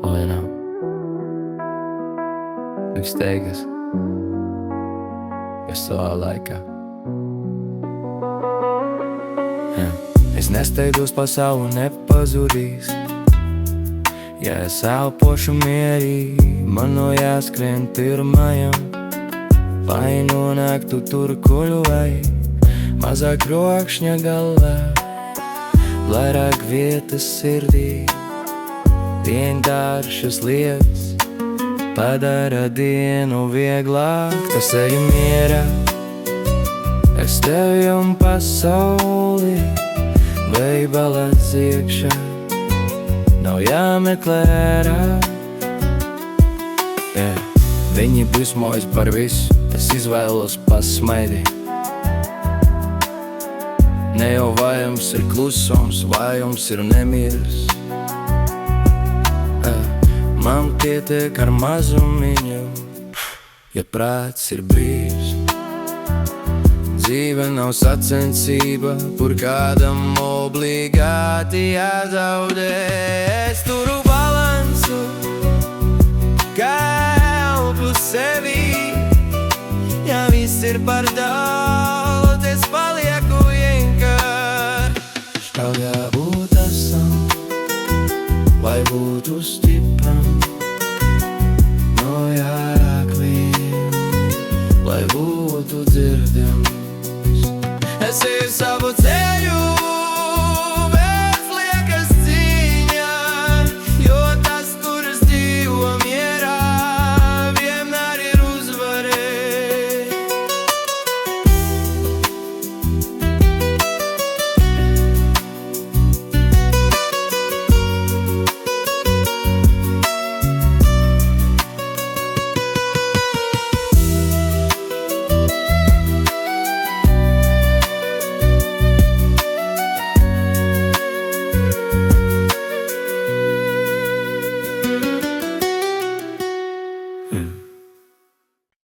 Vai nav tik steigas, kas savā laikā. Es nesteidos, pasaule nepazudīs. Ja es elpošu mierīgi, man no jāskrien pirmajam. Lai nonāktu tur, kur vajag, mazāk rokšņa galvā, vairāk vietas sirdī. Vienkāršas lietas padara dienu vieglāk. Tas eju mierā ar tevi un pasauli, veibalās iekšā, nav jāmeklē ārā. Viņi dusmojas par visu, es izvēlos pasmaidīt. Ne jau vājums ir klusums, vājums ir nemiers. Man pietiek ar mazumiņu, ja prāts ir brīvs. Dzīve nav sacensība, kur kādam obligāti jāzaudē. Es turu balansu, kā elpu sevī, ja viss ir par daudz.